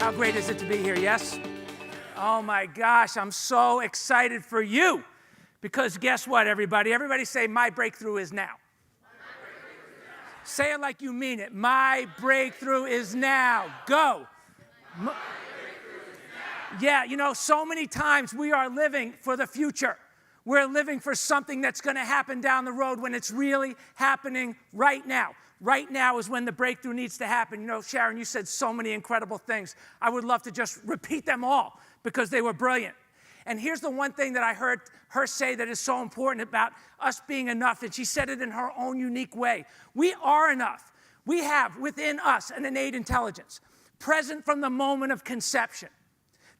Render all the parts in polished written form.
How great is it to be here, yes? Oh my gosh, I'm so excited for you. Because guess what, everybody? Everybody say, my breakthrough is now. Say it like you mean it. My breakthrough is now. Go. Yeah, you know, so many times we are living for the future. We're living for something that's going to happen down the road when it's really happening right now. Right now is when the breakthrough needs to happen. You know, Sharon, you said so many incredible things. I would love to just repeat them all because they were brilliant. And here's the one thing that I heard her say that is so important about us being enough, and she said it in her own unique way. We are enough. We have within us an innate intelligence, present from the moment of conception,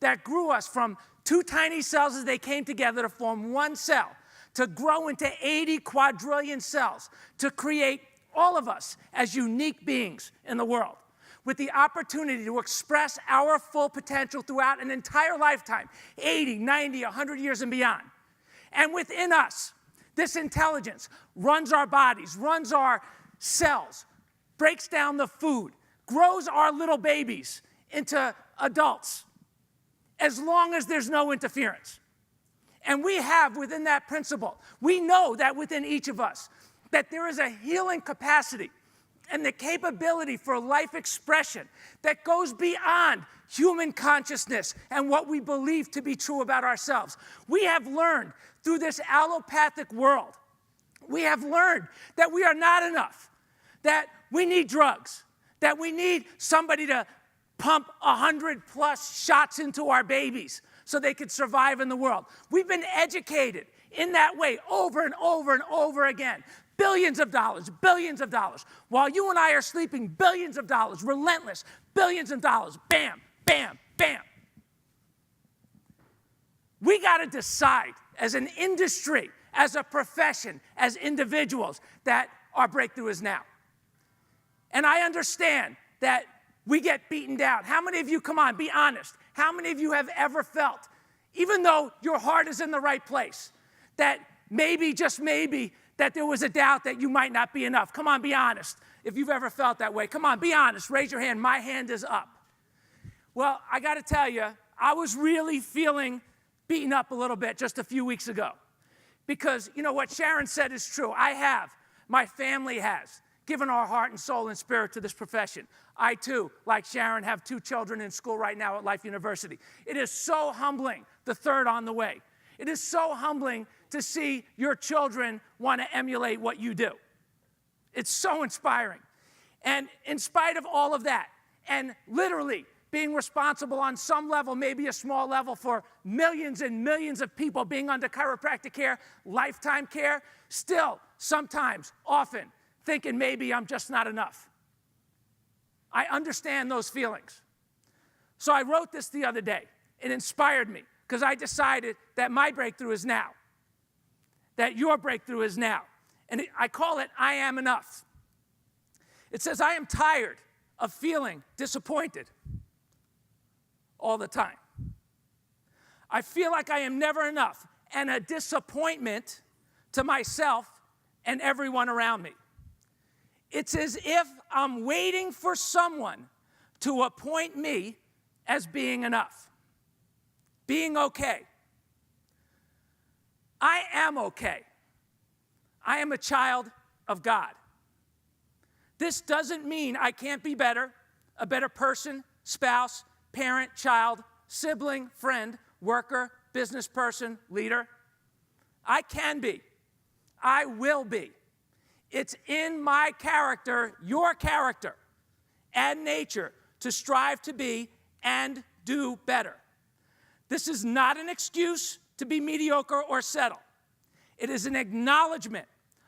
that grew us from 2 tiny cells as they came together to form 1 cell, to grow into 80 quadrillion cells, to create all of us as unique beings in the world, with the opportunity to express our full potential throughout an entire lifetime, 80, 90, 100 years and beyond. And within us, this intelligence runs our bodies, runs our cells, breaks down the food, grows our little babies into adults, as long as there's no interference. And we have within that principle, we know that within each of us, that there is a healing capacity and the capability for life expression that goes beyond human consciousness and what we believe to be true about ourselves. We have learned through this allopathic world, we have learned that we are not enough, that we need drugs, that we need somebody to pump 100+ shots into our babies so they could survive in the world. We've been educated in that way over and over and over again. Billions of dollars, while you and I are sleeping, billions of dollars, relentless, billions of dollars, bam, bam, bam. We got to decide as an industry, as a profession, as individuals, that our breakthrough is now. And I understand that we get beaten down. How many of you, come on, be honest, how many of you have ever felt, even though your heart is in the right place, that maybe, just maybe, that there was a doubt that you might not be enough? Come on, be honest. If you've ever felt that way, come on, be honest. Raise your hand. My hand is up. Well, I got to tell you, I was really feeling beaten up a little bit just a few weeks ago. Because, you know, what Sharon said is true. I have, my family has, given our heart and soul and spirit to this profession. I, too, like Sharon, have 2 children in school right now at Life University. It is so humbling, the 3rd on the way. It is so humbling to see your children want to emulate what you do. It's so inspiring. And in spite of all of that, and literally being responsible on some level, maybe a small level, for millions and millions of people being under chiropractic care, lifetime care, still, sometimes, often, thinking maybe I'm just not enough. I understand those feelings. So I wrote this the other day. It inspired me because I decided that my breakthrough is now. That your breakthrough is now. And I call it, I am enough. It says, I am tired of feeling disappointed all the time. I feel like I am never enough and a disappointment to myself and everyone around me. It's as if I'm waiting for someone to appoint me as being enough, being okay. I am okay. I am a child of God. This doesn't mean I can't be better, a better person, spouse, parent, child, sibling, friend, worker, business person, leader. I can be. I will be. It's in my character, your character, and nature to strive to be and do better. This is not an excuse to be mediocre or settle. It is an acknowledgement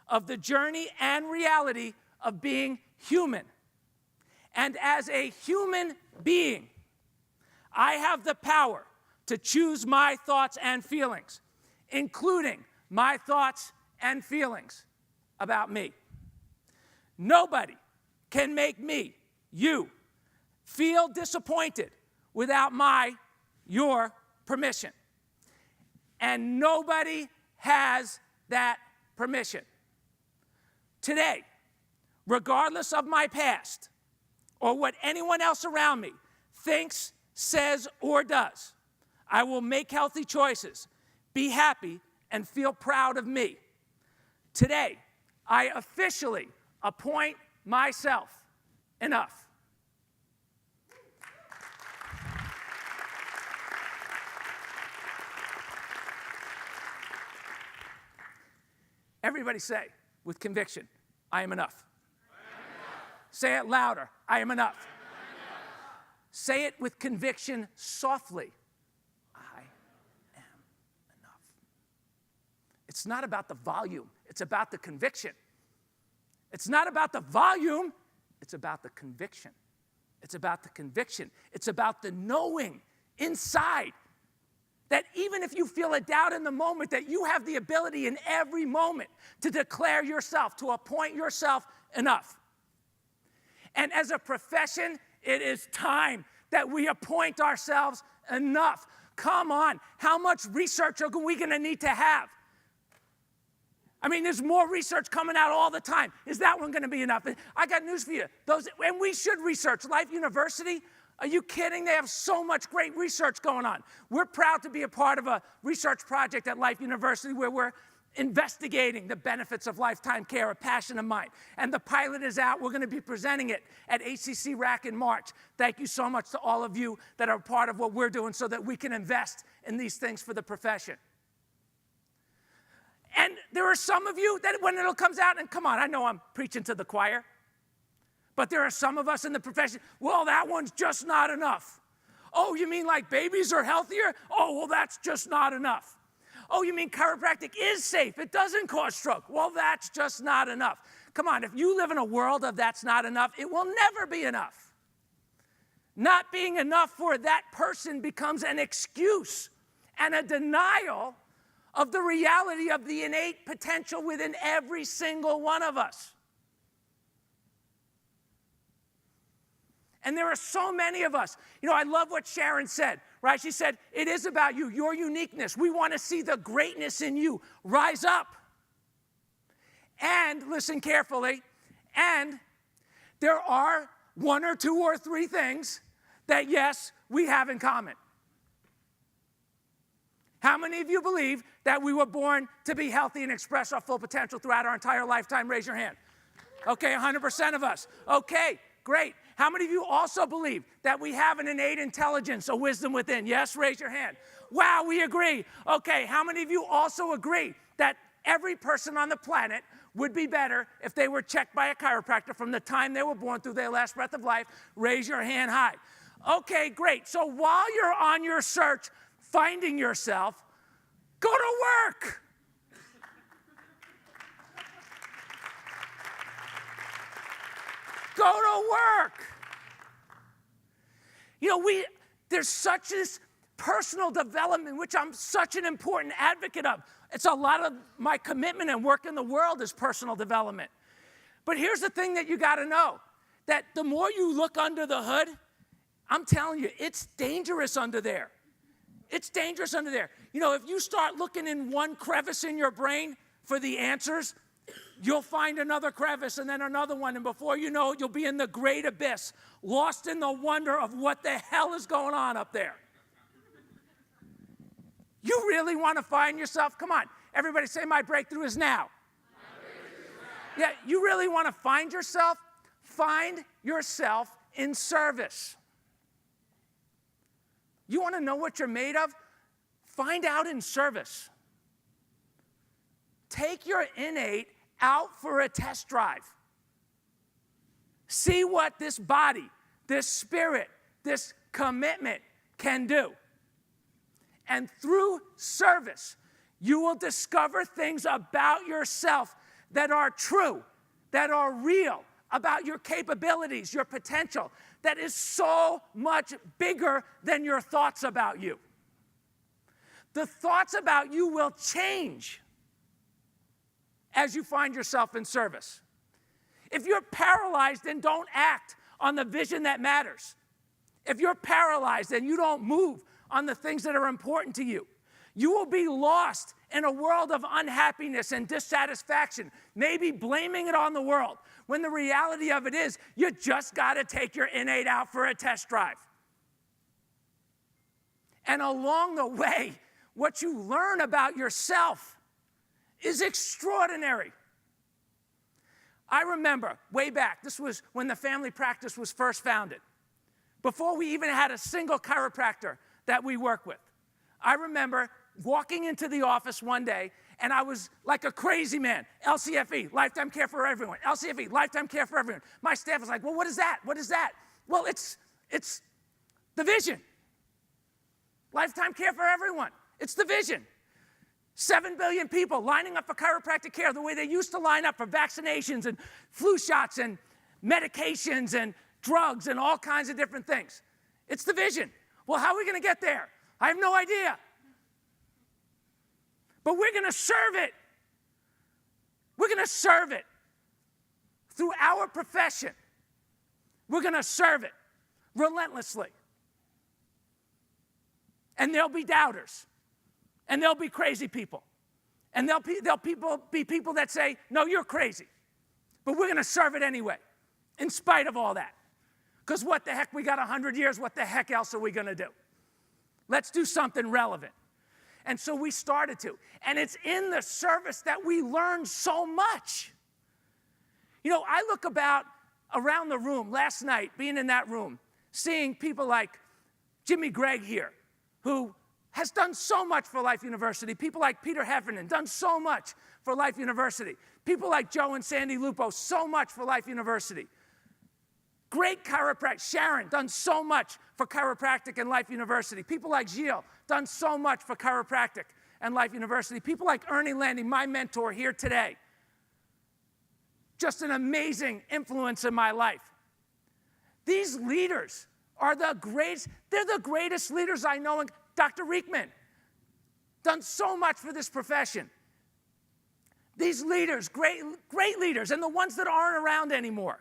of the journey and reality of being human. And as a human being, I have the power to choose my thoughts and feelings, including my thoughts and feelings about me. Nobody can make me, you, feel disappointed without your permission. And nobody has that permission. Today, regardless of my past or what anyone else around me thinks, says, or does. I will make healthy choices, be happy, and feel proud of me. Today, I officially appoint myself enough. Everybody say, with conviction, I am enough. Say it louder, I am enough. Say it with conviction softly. I am enough. It's not about the volume, it's about the conviction. It's not about the volume, it's about the conviction. It's about the conviction. It's about the knowing inside that even if you feel a doubt in the moment, that you have the ability in every moment to declare yourself, to appoint yourself enough. And as a profession, it is time that we appoint ourselves enough. Come on, how much research are we going to need to have? I mean, there's more research coming out all the time. Is that one going to be enough? I got news for you. And we should research. Life University, are you kidding? They have so much great research going on. We're proud to be a part of a research project at Life University where we're investigating the benefits of lifetime care, a passion of mine. And the pilot is out. We're going to be presenting it at ACC RAC in March. Thank you so much to all of you that are part of what we're doing so that we can invest in these things for the profession. And there are some of you that when it comes out, and come on, I know I'm preaching to the choir, but there are some of us in the profession, well, that one's just not enough. Oh, you mean like babies are healthier? Oh, well, that's just not enough. Oh, you mean chiropractic is safe? It doesn't cause stroke. Well, that's just not enough. Come on, if you live in a world of that's not enough, it will never be enough. Not being enough for that person becomes an excuse and a denial of the reality of the innate potential within every single one of us. And there are so many of us. You know, I love what Sharon said, right? She said, it is about you, your uniqueness. We want to see the greatness in you rise up. And, listen carefully, and there are one or two or three things that, yes, we have in common. How many of you believe that we were born to be healthy and express our full potential throughout our entire lifetime? Raise your hand. Okay, 100% of us. Okay, great. How many of you also believe that we have an innate intelligence, a wisdom within? Yes, raise your hand. Wow, we agree. Okay, how many of you also agree that every person on the planet would be better if they were checked by a chiropractor from the time they were born through their last breath of life? Raise your hand high. Okay, great. So while you're on your search, finding yourself, go to work. Go to work. You know, there's such this personal development, which I'm such an important advocate of. It's a lot of my commitment and work in the world is personal development. But here's the thing that you got to know, that the more you look under the hood, I'm telling you, it's dangerous under there. It's dangerous under there. You know, if you start looking in one crevice in your brain for the answers, you'll find another crevice and then another one, and before you know it, you'll be in the great abyss, lost in the wonder of what the hell is going on up there. You really want to find yourself? Come on, everybody say, my breakthrough is now. Yeah, you really want to find yourself? Find yourself in service. You want to know what you're made of? Find out in service. Take your innate out for a test drive. See what this body, this spirit, this commitment can do. And through service, you will discover things about yourself that are true, that are real, about your capabilities, your potential, that is so much bigger than your thoughts about you. The thoughts about you will change as you find yourself in service. If you're paralyzed, then don't act on the vision that matters. If you're paralyzed and you don't move on the things that are important to you, you will be lost in a world of unhappiness and dissatisfaction, maybe blaming it on the world, when the reality of it is you just got to take your innate out for a test drive. And along the way, what you learn about yourself is extraordinary. I remember way back, this was when the family practice was first founded, before we even had a single chiropractor that we work with. I remember walking into the office one day, and I was like a crazy man. LCFE, lifetime care for everyone. LCFE, lifetime care for everyone. My staff was like, well, what is that? What is that? Well, it's the vision. Lifetime care for everyone. It's the vision. 7 billion people lining up for chiropractic care the way they used to line up for vaccinations and flu shots and medications and drugs and all kinds of different things. It's the vision. Well, how are we going to get there? I have no idea. But we're going to serve it. We're going to serve it. Through our profession, we're going to serve it relentlessly. And there'll be doubters. And there'll be crazy people. And there'll be people that say, no, you're crazy. But we're going to serve it anyway, in spite of all that. Because what the heck, we got 100 years, what the heck else are we going to do? Let's do something relevant. And so we started to. And it's in the service that we learn so much. You know, I look around the room last night, being in that room, seeing people like Jimmy Gregg here, who has done so much for Life University. People like Peter Heffernan, done so much for Life University. People like Joe and Sandy Lupo, so much for Life University. Great chiropractic. Sharon, done so much for chiropractic and Life University. People like Gilles, done so much for chiropractic and Life University. People like Ernie Landy, my mentor here today. Just an amazing influence in my life. These leaders are the greatest. They're the greatest leaders I know. And Dr. Riekman, done so much for this profession. These leaders, great leaders, and the ones that aren't around anymore,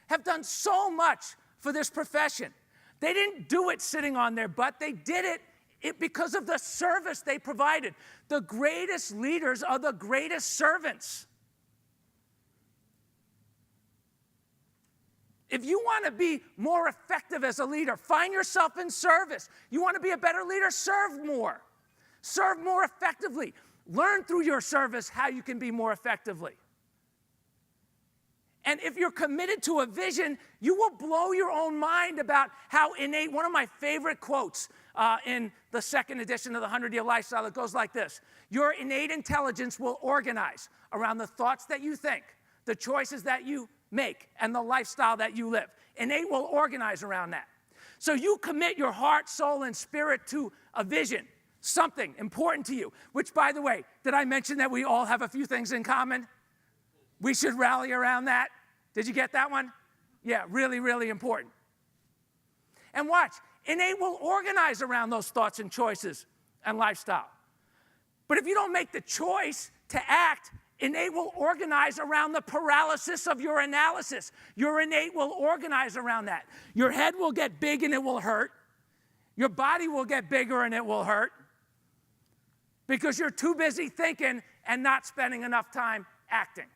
have done so much for this profession. They didn't do it sitting on their butt. They did it because of the service they provided. The greatest leaders are the greatest servants. If you want to be more effective as a leader, find yourself in service. You want to be a better leader, serve more. Serve more effectively. Learn through your service how you can be more effectively. And if you're committed to a vision, you will blow your own mind about how innate. One of my favorite quotes in the second edition of the 100-Year Lifestyle, it goes like this: your innate intelligence will organize around the thoughts that you think, the choices that you make, and the lifestyle that you live. Innate will organize around that. So you commit your heart, soul, and spirit to a vision, something important to you, which, by the way, did I mention that we all have a few things in common? We should rally around that. Did you get that one? Yeah, really, really important. And watch, innate will organize around those thoughts and choices and lifestyle. But if you don't make the choice to act, innate will organize around the paralysis of your analysis. Your innate will organize around that. Your head will get big and it will hurt. Your body will get bigger and it will hurt because you're too busy thinking and not spending enough time acting.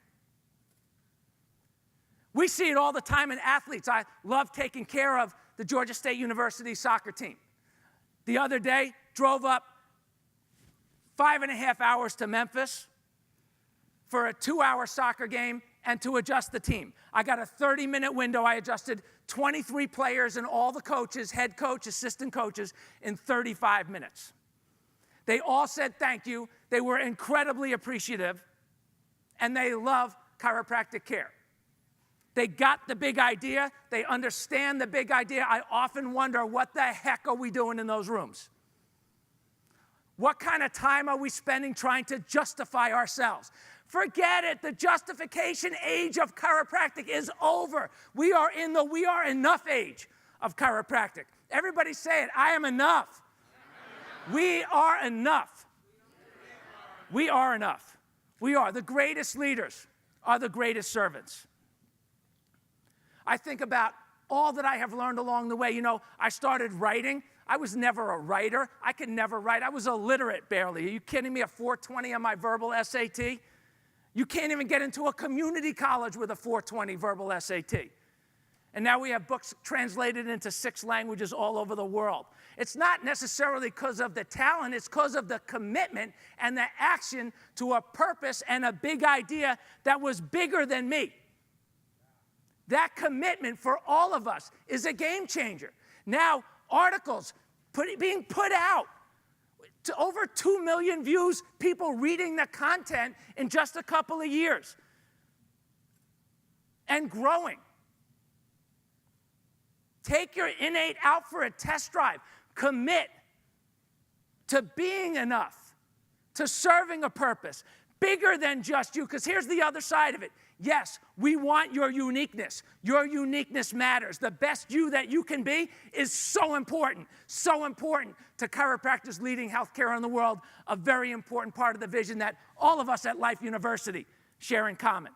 We see it all the time in athletes. I love taking care of the Georgia State University soccer team. The other day, drove up 5.5 hours to Memphis for a 2-hour soccer game and to adjust the team. I got a 30-minute window. I adjusted 23 players and all the coaches, head coach, assistant coaches, in 35 minutes. They all said thank you. They were incredibly appreciative, and they love chiropractic care. They got the big idea. They understand the big idea. I often wonder, what the heck are we doing in those rooms? What kind of time are we spending trying to justify ourselves? Forget it. The justification age of chiropractic is over. We are in the we are enough age of chiropractic. Everybody say it. I am enough. We are enough. We are enough. We are. The greatest leaders are the greatest servants. I think about all that I have learned along the way. You know, I started writing. I was never a writer. I could never write. I was illiterate barely. Are you kidding me? A 420 on my verbal SAT? You can't even get into a community college with a 420 verbal SAT. And now we have books translated into 6 languages all over the world. It's not necessarily because of the talent, it's because of the commitment and the action to a purpose and a big idea that was bigger than me. That commitment for all of us is a game changer. Now, articles being put out to over 2 million views, people reading the content in just a couple of years and growing. Take your innate out for a test drive. Commit to being enough, to serving a purpose bigger than just you. Because here's the other side of it. Yes, we want your uniqueness. Your uniqueness matters. The best you that you can be is so important to chiropractors leading healthcare in the world, a very important part of the vision that all of us at Life University share in common.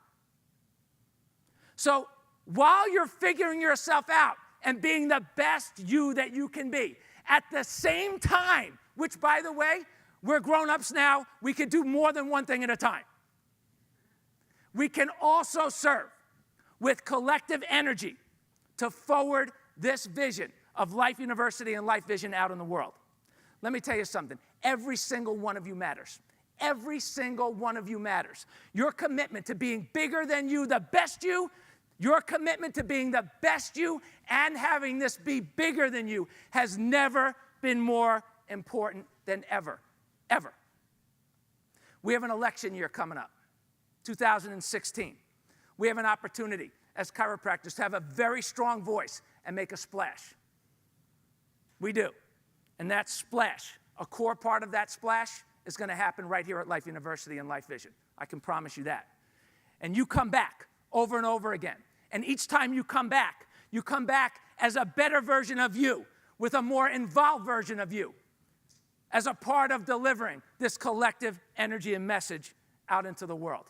So while you're figuring yourself out and being the best you that you can be, at the same time, which, by the way, we're grown-ups now, we can do more than one thing at a time. We can also serve with collective energy to forward this vision of Life University and Life Vision out in the world. Let me tell you something. Every single one of you matters. Every single one of you matters. Your commitment to being bigger than you, the best you, your commitment to being the best you and having this be bigger than you has never been more important than ever, ever. We have an election year coming up, 2016. We have an opportunity as chiropractors to have a very strong voice and make a splash. We do. And that splash, a core part of that splash, is going to happen right here at Life University and Life Vision. I can promise you that. And you come back over and over again. And each time you come back as a better version of you, with a more involved version of you, as a part of delivering this collective energy and message out into the world.